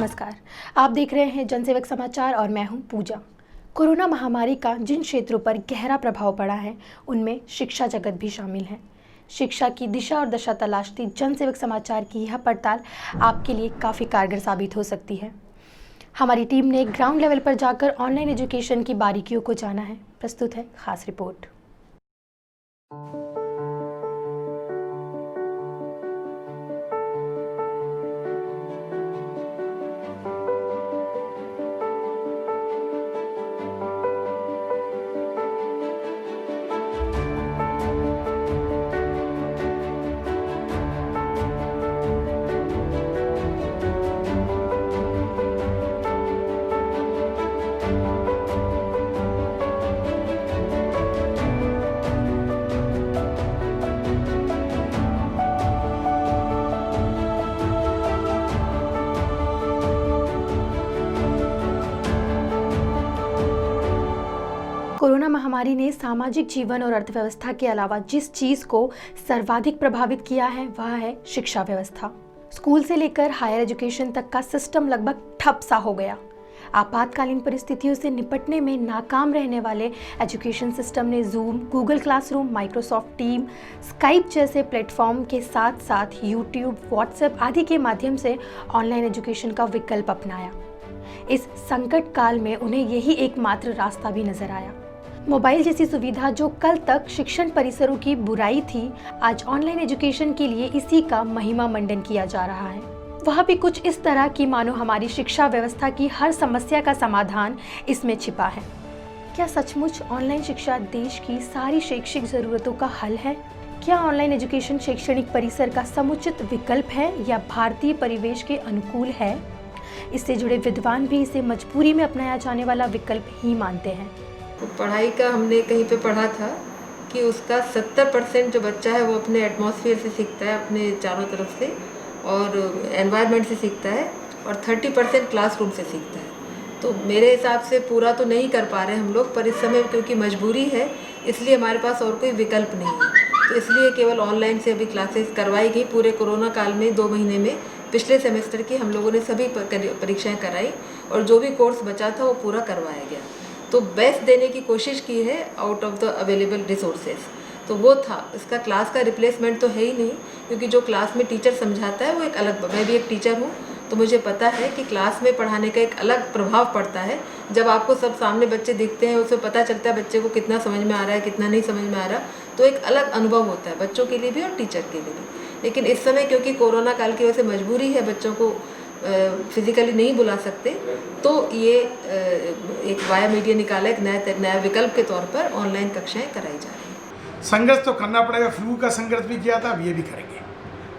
नमस्कार, आप देख रहे हैं जनसेवक समाचार और मैं हूं पूजा। कोरोना महामारी का जिन क्षेत्रों पर गहरा प्रभाव पड़ा है उनमें शिक्षा जगत भी शामिल है। शिक्षा की दिशा और दशा तलाशती जनसेवक समाचार की यह पड़ताल आपके लिए काफ़ी कारगर साबित हो सकती है। हमारी टीम ने ग्राउंड लेवल पर जाकर ऑनलाइन एजुकेशन की बारीकियों को जाना है। प्रस्तुत है खास रिपोर्ट। कोरोना महामारी ने सामाजिक जीवन और अर्थव्यवस्था के अलावा जिस चीज़ को सर्वाधिक प्रभावित किया है वह है शिक्षा व्यवस्था। स्कूल से लेकर हायर एजुकेशन तक का सिस्टम लगभग ठप सा हो गया। आपातकालीन परिस्थितियों से निपटने में नाकाम रहने वाले एजुकेशन सिस्टम ने zoom, Google classroom, Microsoft team, Skype जैसे प्लेटफॉर्म के साथ साथ यूट्यूब, व्हाट्सएप आदि के माध्यम से ऑनलाइन एजुकेशन का विकल्प अपनाया। इस संकट काल में उन्हें यही एकमात्र रास्ता भी नजर आया। मोबाइल जैसी सुविधा जो कल तक शिक्षण परिसरों की बुराई थी, आज ऑनलाइन एजुकेशन के लिए इसी का महिमा मंडन किया जा रहा है। वह भी कुछ इस तरह की मानो हमारी शिक्षा व्यवस्था की हर समस्या का समाधान इसमें छिपा है। क्या सचमुच ऑनलाइन शिक्षा देश की सारी शैक्षिक जरूरतों का हल है? क्या ऑनलाइन एजुकेशन शैक्षणिक परिसर का समुचित विकल्प है या भारतीय परिवेश के अनुकूल है? इससे जुड़े विद्वान भी इसे मजबूरी में अपनाया जाने वाला विकल्प ही मानते हैं। पढ़ाई का हमने कहीं पे पढ़ा था कि उसका 70% जो बच्चा है वो अपने एटमॉस्फेयर से सीखता है, अपने चारों तरफ से और एनवायरनमेंट से सीखता है, और 30% क्लासरूम से सीखता है। तो मेरे हिसाब से पूरा तो नहीं कर पा रहे हम लोग, पर इस समय क्योंकि मजबूरी है इसलिए हमारे पास और कोई विकल्प नहीं है, तो इसलिए केवल ऑनलाइन से अभी क्लासेस करवाई गई। पूरे कोरोना काल में 2 महीने में पिछले सेमेस्टर की हम लोगों ने सभी परीक्षाएँ कराई और जो भी कोर्स बचा था वो पूरा करवाया गया। तो बेस्ट देने की कोशिश की है out of the available resources. तो वो था, इसका क्लास का रिप्लेसमेंट तो है ही नहीं, क्योंकि जो क्लास में टीचर समझाता है वो एक अलग, मैं भी एक टीचर हूँ तो मुझे पता है कि क्लास में पढ़ाने का एक अलग प्रभाव पड़ता है। जब आपको सब सामने बच्चे दिखते हैं, उसमें पता चलता है बच्चे को कितना समझ में आ रहा है, कितना नहीं समझ में आ रहा, तो एक अलग अनुभव होता है बच्चों के लिए भी और टीचर के लिए भी। लेकिन इस समय क्योंकि कोरोना काल की वजह से मजबूरी है, बच्चों को फिजिकली नहीं बुला सकते, तो ये एक वाया मीडिया निकाला, एक नया विकल्प के तौर पर ऑनलाइन कक्षाएं कराई जा रही हैं। संघर्ष तो करना पड़ेगा, फ्लू का संघर्ष भी किया था, अब ये भी करेंगे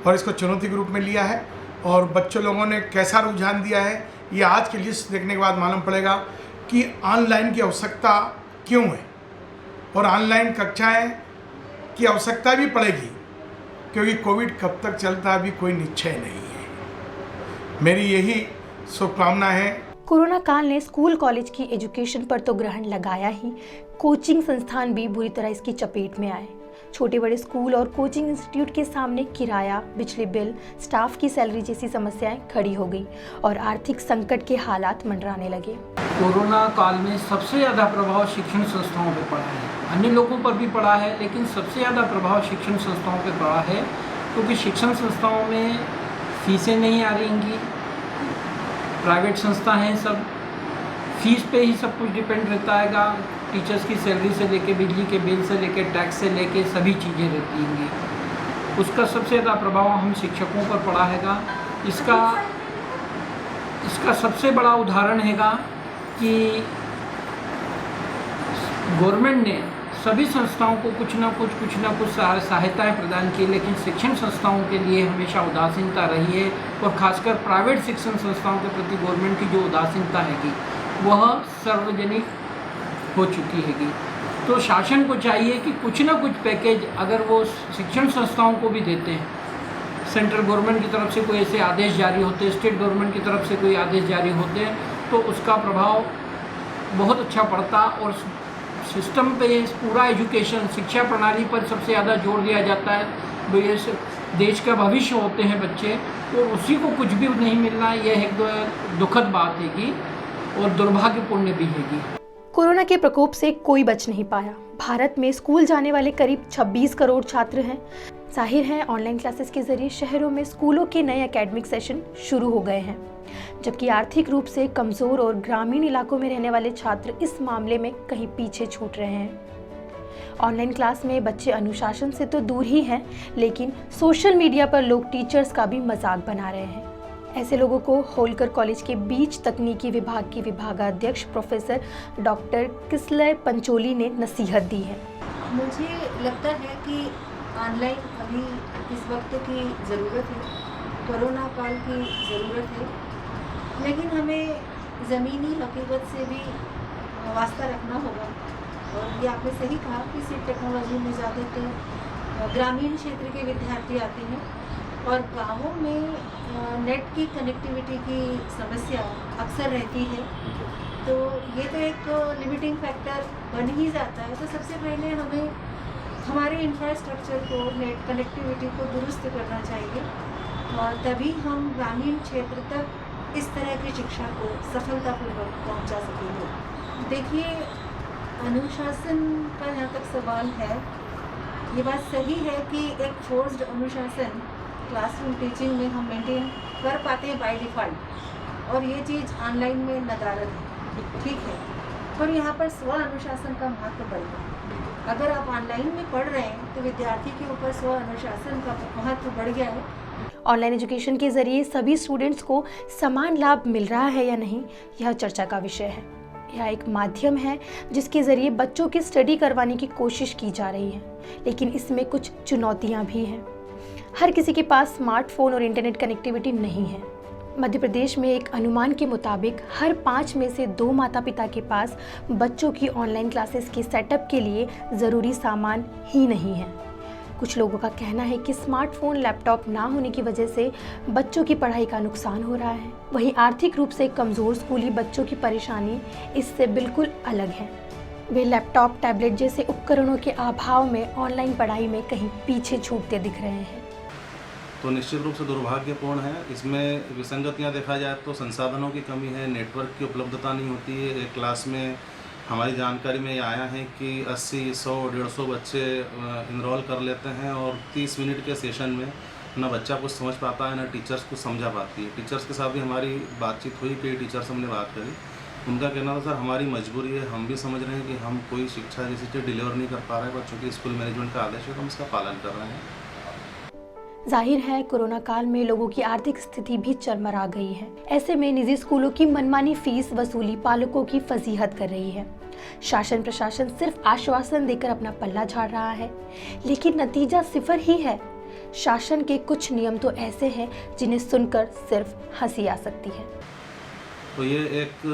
और इसको चुनौती के रूप में लिया है। और बच्चों लोगों ने कैसा रुझान दिया है ये आज की लिस्ट देखने के बाद मालूम पड़ेगा कि ऑनलाइन की आवश्यकता क्यों है और ऑनलाइन कक्षाएं की आवश्यकता भी पड़ेगी, क्योंकि कोविड कब तक चलता अभी कोई निश्चय नहीं है। मेरी यही शुभकामना है। कोरोना काल ने स्कूल कॉलेज की एजुकेशन पर तो ग्रहण लगाया ही, कोचिंग संस्थान भी बुरी तरह इसकी चपेट में आए। छोटे बड़े स्कूल और कोचिंग इंस्टीट्यूट के सामने किराया, बिजली बिल, स्टाफ की सैलरी जैसी समस्याएं खड़ी हो गई और आर्थिक संकट के हालात मंडराने लगे। कोरोना काल में सबसे ज़्यादा प्रभाव शिक्षण संस्थाओं पर पड़ा है। अन्य लोगों पर भी पड़ा है, लेकिन सबसे ज़्यादा प्रभाव शिक्षण संस्थाओं पर पड़ा है, क्योंकि शिक्षण संस्थाओं में फीसें नहीं आ रही, प्राइवेट संस्था हैं, सब फीस पे ही सब कुछ डिपेंड रहता है। टीचर्स की सैलरी से लेके बिजली के बिल से लेके टैक्स से लेके सभी चीज़ें रहती हैं। उसका सबसे ज़्यादा प्रभाव हम शिक्षकों पर पड़ा हैगा। इसका सबसे बड़ा उदाहरण हैगा कि गवर्नमेंट ने सभी संस्थाओं को कुछ ना कुछ सहायताएं प्रदान की, लेकिन शिक्षण संस्थाओं के लिए हमेशा उदासीनता रही है और खासकर प्राइवेट शिक्षण संस्थाओं के प्रति गवर्नमेंट की जो उदासीनता हैगी वह सार्वजनिक हो चुकी हैगी। तो शासन को चाहिए कि कुछ ना कुछ पैकेज अगर वो शिक्षण संस्थाओं को भी देते हैं, सेंट्रल गवर्नमेंट की तरफ से कोई ऐसे आदेश जारी होते, स्टेट गवर्नमेंट की तरफ से कोई आदेश जारी होते, तो उसका प्रभाव बहुत अच्छा पड़ता और सिस्टम पे पूरा एजुकेशन शिक्षा प्रणाली पर सबसे ज़्यादा जोर दिया जाता है। देश का भविष्य होते हैं बच्चे, और उसी को कुछ भी नहीं मिलना, यह एक दुखद बात हैगी और दुर्भाग्यपूर्ण भी हैगी। कोरोना के प्रकोप से कोई बच नहीं पाया। भारत में स्कूल जाने वाले करीब 26 करोड़ छात्र हैं। जाहिर है ऑनलाइन क्लासेस के जरिए शहरों में स्कूलों के नए एकेडमिक सेशन शुरू हो गए हैं, जबकि आर्थिक रूप से कमज़ोर और ग्रामीण इलाकों में रहने वाले छात्र इस मामले में कहीं पीछे छूट रहे हैं। ऑनलाइन क्लास में बच्चे अनुशासन से तो दूर ही हैं, लेकिन सोशल मीडिया पर लोग टीचर्स का भी मजाक बना रहे हैं। ऐसे लोगों को होलकर कॉलेज के बीज तकनीकी विभाग के विभागाध्यक्ष प्रोफेसर डॉक्टर किसलय पंचोली ने नसीहत दी है। मुझे लगता है कि ऑनलाइन अभी इस वक्त की ज़रूरत है, कोरोना काल की ज़रूरत है, लेकिन हमें ज़मीनी हकीकत से भी वास्ता रखना होगा। और ये आपने सही कहा कि सिर्फ टेक्नोलॉजी में ज़्यादातर ग्रामीण क्षेत्र के विद्यार्थी आते हैं और गाँवों में नेट की कनेक्टिविटी की समस्या अक्सर रहती है, तो ये तो एक लिमिटिंग फैक्टर बन ही जाता है। तो सबसे पहले हमें हमारे इंफ्रास्ट्रक्चर को, नेट कनेक्टिविटी को दुरुस्त करना चाहिए और तभी हम ग्रामीण क्षेत्र तक इस तरह की शिक्षा को सफलतापूर्वक पहुंचा सकेंगे। देखिए, अनुशासन का जहाँ तक सवाल है, ये बात सही है कि एक फोर्स्ड अनुशासन क्लासरूम टीचिंग में हम मेंटेन कर पाते हैं बाय डिफ़ॉल्ट, और ये चीज़ ऑनलाइन में नदारद है, ठीक है, पर यहाँ पर स्व अनुशासन का महत्व बढ़ गया। अगर आप ऑनलाइन में पढ़ रहे हैं तो विद्यार्थी के ऊपर स्व अनुशासन का महत्व बढ़ गया है। ऑनलाइन एजुकेशन के जरिए सभी स्टूडेंट्स को समान लाभ मिल रहा है या नहीं, यह चर्चा का विषय है। यह एक माध्यम है जिसके जरिए बच्चों की स्टडी करवाने की कोशिश की जा रही है, लेकिन इसमें कुछ चुनौतियां भी हैं। हर किसी के पास स्मार्टफोन और इंटरनेट कनेक्टिविटी नहीं है। मध्य प्रदेश में एक अनुमान के मुताबिक हर 5 में से 2 माता पिता के पास बच्चों की ऑनलाइन क्लासेस के सेटअप के लिए ज़रूरी सामान ही नहीं है। कुछ लोगों का कहना है कि स्मार्टफोन, लैपटॉप ना होने की वजह से बच्चों की पढ़ाई का नुकसान हो रहा है। वहीं आर्थिक रूप से कमज़ोर स्कूली बच्चों की परेशानी इससे बिल्कुल अलग है। वे लैपटॉप, टैबलेट जैसे उपकरणों के अभाव में ऑनलाइन पढ़ाई में कहीं पीछे छूटते दिख रहे हैं। तो निश्चित रूप से दुर्भाग्यपूर्ण है। इसमें विसंगतियां देखा जाए तो संसाधनों की कमी है, नेटवर्क की उपलब्धता नहीं होती है। एक क्लास में हमारी जानकारी में ये आया है कि 80, 100, 150 बच्चे इनरोल कर लेते हैं और 30 मिनट के सेशन में ना बच्चा कुछ समझ पाता है, ना टीचर्स कुछ समझा पाती है। टीचर्स के साथ भी हमारी बातचीत हुई, कई टीचर्स हमने बात करी। उनका कहना था, सर हमारी मजबूरी है, हम भी समझ रहे हैं कि हम कोई शिक्षा जैसी चीज़ डिलीवर नहीं कर पा रहे हैं, बच्चों की स्कूल मैनेजमेंट का आदेश है तो हम इसका पालन कर रहे हैं। जाहिर है कोरोना काल में लोगों की आर्थिक स्थिति भी चरमरा गई है। ऐसे में निजी स्कूलों की मनमानी फीस वसूली पालकों की फजीहत कर रही है। शासन प्रशासन सिर्फ आश्वासन देकर अपना पल्ला झाड़ रहा है, लेकिन नतीजा सिफर ही है। शासन के कुछ नियम तो ऐसे हैं जिन्हें सुनकर सिर्फ हंसी आ सकती है। तो ये एक,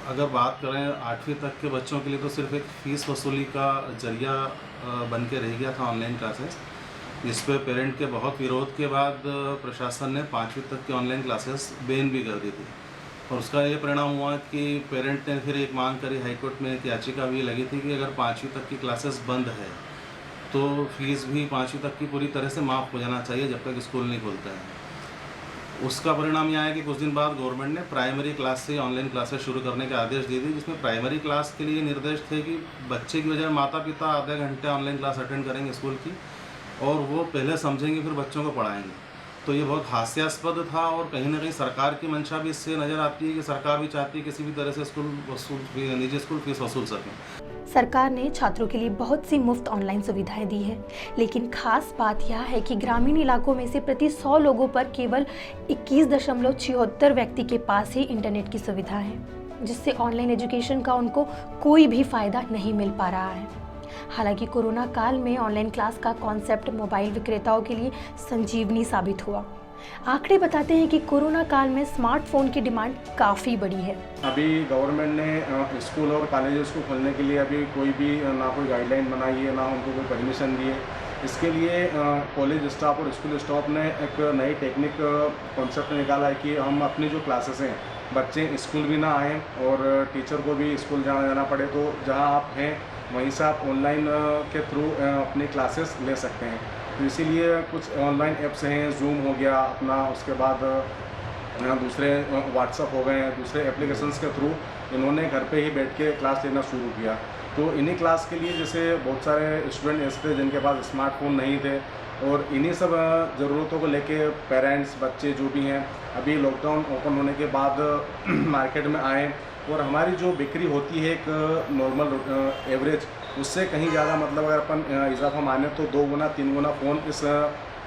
अगर बात करें 8वीं तक के बच्चों के लिए, तो सिर्फ एक फ़ीस वसूली का जरिया बन के रह गया था ऑनलाइन क्लासेस, जिस पे पेरेंट के बहुत विरोध के बाद प्रशासन ने 5वीं तक की ऑनलाइन क्लासेस बैन भी कर दी थी। और उसका ये परिणाम हुआ कि पेरेंट ने फिर एक मांग करी, हाईकोर्ट में एक याचिका भी लगी थी कि अगर 5वीं तक की क्लासेस बंद है तो फीस भी 5वीं तक की पूरी तरह से माफ़ हो जाना चाहिए जब तक स्कूल नहीं खुलते हैं। उसका परिणाम यह है कि कुछ दिन बाद गवर्नमेंट ने प्राइमरी क्लास से ऑनलाइन क्लासेस शुरू करने के आदेश दिए थे, जिसमें प्राइमरी क्लास के लिए निर्देश थे कि बच्चे की बजाय माता पिता आधे घंटे ऑनलाइन क्लास अटेंड करेंगे स्कूल की और वो पहले समझेंगे फिर बच्चों को पढ़ाएंगे। तो ये बहुत हास्यास्पद था और कहीं ना कहीं सरकार की मंशा भी इससे नज़र आती है कि सरकार भी चाहती है किसी भी तरह से निजी स्कूल फीस वसूल सकें। सरकार ने छात्रों के लिए बहुत सी मुफ्त ऑनलाइन सुविधाएं दी है, लेकिन खास बात यह है कि ग्रामीण इलाकों में से प्रति 100 लोगों पर केवल 21.76 व्यक्ति के पास ही इंटरनेट की सुविधा है, जिससे ऑनलाइन एजुकेशन का उनको कोई भी फायदा नहीं मिल पा रहा है। हालांकि कोरोना काल में ऑनलाइन क्लास का कॉन्सेप्ट मोबाइल विक्रेताओं के लिए संजीवनी साबित हुआ। आंकड़े बताते हैं कि कोरोना काल में स्मार्टफोन की डिमांड काफ़ी बढ़ी है। अभी गवर्नमेंट ने स्कूल और कॉलेजेस को खोलने के लिए अभी कोई भी ना कोई गाइडलाइन बनाई है, ना उनको कोई परमिशन दी है। इसके लिए कॉलेज स्टाफ और स्कूल स्टाफ ने एक नई टेक्निक कॉन्सेप्ट निकाला है कि हम अपनी जो क्लासेस हैं, बच्चे स्कूल भी ना आएँ और टीचर को भी स्कूल जाना पड़े, तो जहाँ आप हैं वहीं से आप ऑनलाइन के थ्रू अपनी क्लासेस ले सकते हैं। तो इसीलिए कुछ ऑनलाइन ऐप्स हैं, जूम हो गया अपना, उसके बाद दूसरे व्हाट्सअप हो गए हैं, दूसरे एप्लीकेशंस के थ्रू इन्होंने घर पे ही बैठ के क्लास लेना शुरू किया। तो इन्हीं क्लास के लिए जैसे बहुत सारे स्टूडेंट ऐसे थे जिनके पास स्मार्टफोन नहीं थे, और इन्हीं सब ज़रूरतों को लेके पेरेंट्स, बच्चे जो भी हैं, अभी लॉकडाउन ओपन होने के बाद मार्केट में आए, और हमारी जो बिक्री होती है एक नॉर्मल एवरेज, उससे कहीं ज़्यादा मतलब अगर अपन इजाफा माने तो 2 गुना 3 गुना फ़ोन इस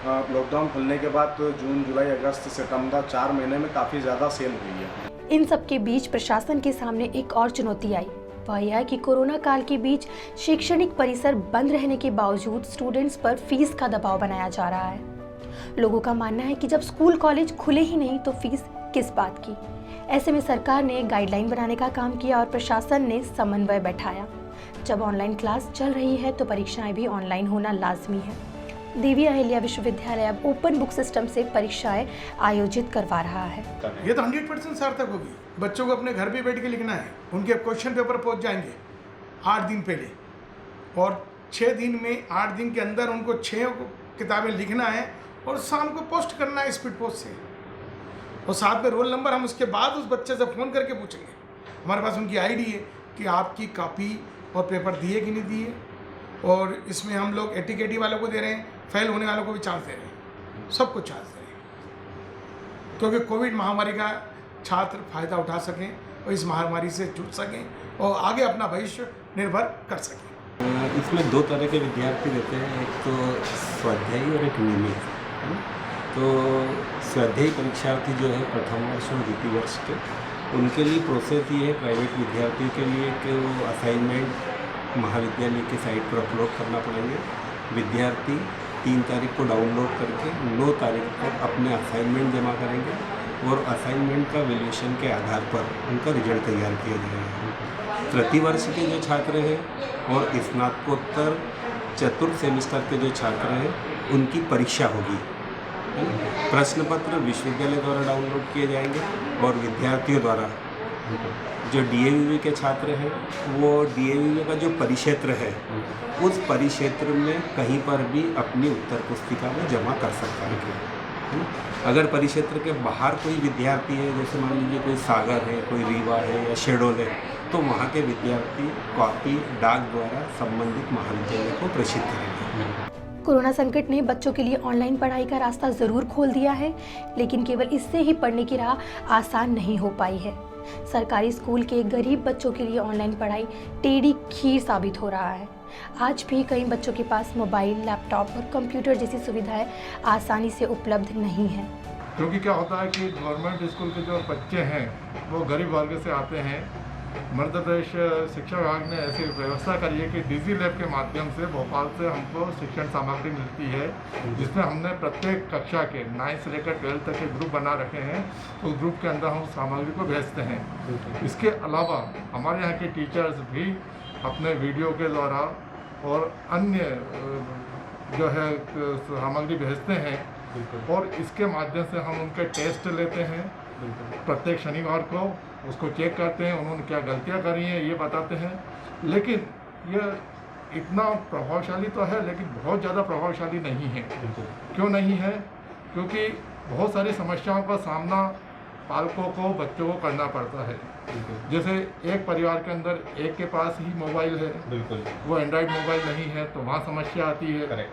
लॉकडाउन खुलने के बाद तो जून, जुलाई, अगस्त, सितंबर 4 महीने में काफ़ी ज़्यादा सेल हुई है। इन सब के बीच प्रशासन के सामने एक और चुनौती आई, वह यह है कि कोरोना काल के बीच शैक्षणिक परिसर बंद रहने के बावजूद स्टूडेंट्स पर फीस का दबाव बनाया जा रहा है। लोगों का मानना है कि जब स्कूल कॉलेज खुले ही नहीं तो फीस किस बात की। ऐसे में सरकार ने गाइडलाइन बनाने का काम किया और प्रशासन ने समन्वय बैठाया। जब ऑनलाइन क्लास चल रही है तो परीक्षाएं भी ऑनलाइन होना लाजमी है। देवी अहिल्या विश्वविद्यालय अब ओपन बुक सिस्टम से परीक्षाएं आयोजित करवा रहा है। ये तो 100% सार्थक होगी। बच्चों को अपने घर पे बैठ के लिखना है, उनके क्वेश्चन पेपर पहुंच जाएंगे 8 दिन पहले, और 6 दिन में 8 दिन के अंदर उनको 6 किताबें लिखना है और शाम को पोस्ट करना है स्पीड पोस्ट से, और साथ में रोल नंबर हम उसके बाद उस बच्चे से फ़ोन करके पूछेंगे। हमारे पास उनकी आईडी है कि आपकी कॉपी और पेपर दिए कि नहीं दिए, और इसमें हम लोग एटीकेटी वालों को दे रहे हैं, फेल होने वालों को भी चांस दे रहे हैं, सबको चांस दे रहे हैं, क्योंकि कोविड महामारी का छात्र फायदा उठा सकें और इस महामारी से जुड़ सकें और आगे अपना भविष्य निर्भर कर सकें। इसमें 2 तरह के विद्यार्थी रहते हैं, एक तो स्वाध्यायी और एक नियमित। तो स्वाध्यायी परीक्षार्थी जो है प्रथम वर्ष और द्वितीय वर्ष के, उनके लिए प्रोसेस ये है प्राइवेट विद्यार्थियों के लिए कि वो असाइनमेंट महाविद्यालय की साइट पर अपलोड करना पड़ेंगे। विद्यार्थी 3 तारीख को डाउनलोड करके 9 तारीख को अपने असाइनमेंट जमा करेंगे, और असाइनमेंट का वैल्यूएशन के आधार पर उनका रिजल्ट तैयार किया जाएगा। तृतीय वर्ष के जो छात्र हैं और स्नातकोत्तर चतुर्थ सेमेस्टर के जो छात्र हैं, उनकी परीक्षा होगी। प्रश्न पत्र विश्वविद्यालय द्वारा डाउनलोड किए जाएंगे, और विद्यार्थियों द्वारा जो डीएवीवी के छात्र हैं वो डीएवीवी का जो परिक्षेत्र है उस परिक्षेत्र में कहीं पर भी अपनी उत्तर पुस्तिका में जमा कर सकता है। अगर परिक्षेत्र के बाहर कोई विद्यार्थी है, जैसे मान लीजिए कोई सागर है, कोई रीवा है या शेडोल है, तो वहाँ के विद्यार्थी कॉपी डाक द्वारा संबंधित महाविद्यालय को प्रेषित करेंगे। कोरोना संकट ने बच्चों के लिए ऑनलाइन पढ़ाई का रास्ता ज़रूर खोल दिया है, लेकिन केवल इससे ही पढ़ने की राह आसान नहीं हो पाई है। सरकारी स्कूल के गरीब बच्चों के लिए ऑनलाइन पढ़ाई टेढ़ी खीर साबित हो रहा है। आज भी कई बच्चों के पास मोबाइल, लैपटॉप और कंप्यूटर जैसी सुविधाएं आसानी से उपलब्ध नहीं हैं। क्योंकि क्या होता है कि गवर्नमेंट स्कूल के जो बच्चे हैं वो गरीब वर्ग से आते हैं। मध्य प्रदेश शिक्षा विभाग ने ऐसी व्यवस्था करी है कि डिजी लैब के माध्यम से भोपाल से हमको शिक्षण सामग्री मिलती है, जिसमें हमने प्रत्येक कक्षा के 9 से लेकर 12 तक के ग्रुप बना रखे हैं। तो उस ग्रुप के अंदर हम सामग्री को भेजते हैं। इसके अलावा हमारे यहाँ के टीचर्स भी अपने वीडियो के द्वारा और अन्य जो है सामग्री भेजते हैं, और इसके माध्यम से हम उनके टेस्ट लेते हैं। प्रत्येक शनिवार को उसको चेक करते हैं, उन्होंने क्या गलतियां करी हैं ये बताते हैं। लेकिन यह इतना प्रभावशाली तो है, लेकिन बहुत ज़्यादा प्रभावशाली नहीं है। क्यों नहीं है? क्योंकि बहुत सारी समस्याओं का सामना पालकों को, बच्चों को करना पड़ता है। जैसे एक परिवार के अंदर एक के पास ही मोबाइल है, वो एंड्रॉयड मोबाइल नहीं है, तो वहाँ समस्या आती है।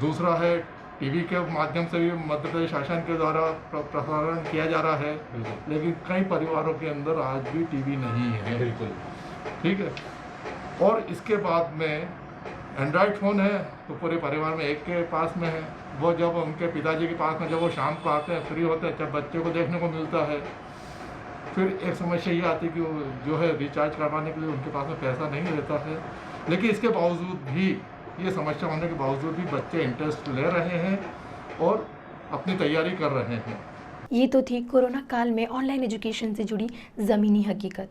दूसरा है टीवी के माध्यम से भी मध्य प्रदेश शासन के द्वारा प्रसारण किया जा रहा है, लेकिन कई परिवारों के अंदर आज भी टीवी नहीं है। ठीक है। और इसके बाद में एंड्रॉयड फ़ोन है तो पूरे परिवार में एक के पास में है। वो जब उनके पिताजी के पास में जब वो शाम को आते हैं, फ्री होते हैं, जब बच्चे को देखने को मिलता है, फिर एक समस्या ये आती है कि वो जो है रिचार्ज करवाने के लिए उनके पास में पैसा नहीं रहता है। लेकिन इसके बावजूद भी, ये समस्या होने के बावजूद भी बच्चे इंटरेस्ट ले रहे हैं और अपनी तैयारी कर रहे हैं। ये तो थी कोरोना काल में ऑनलाइन एजुकेशन से जुड़ी ज़मीनी हकीकत।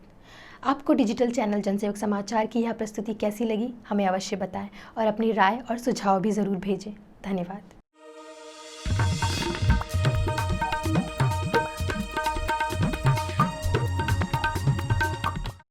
आपको डिजिटल चैनल जनसेवक समाचार की यह प्रस्तुति कैसी लगी, हमें अवश्य बताएं और अपनी राय और सुझाव भी ज़रूर भेजें। धन्यवाद।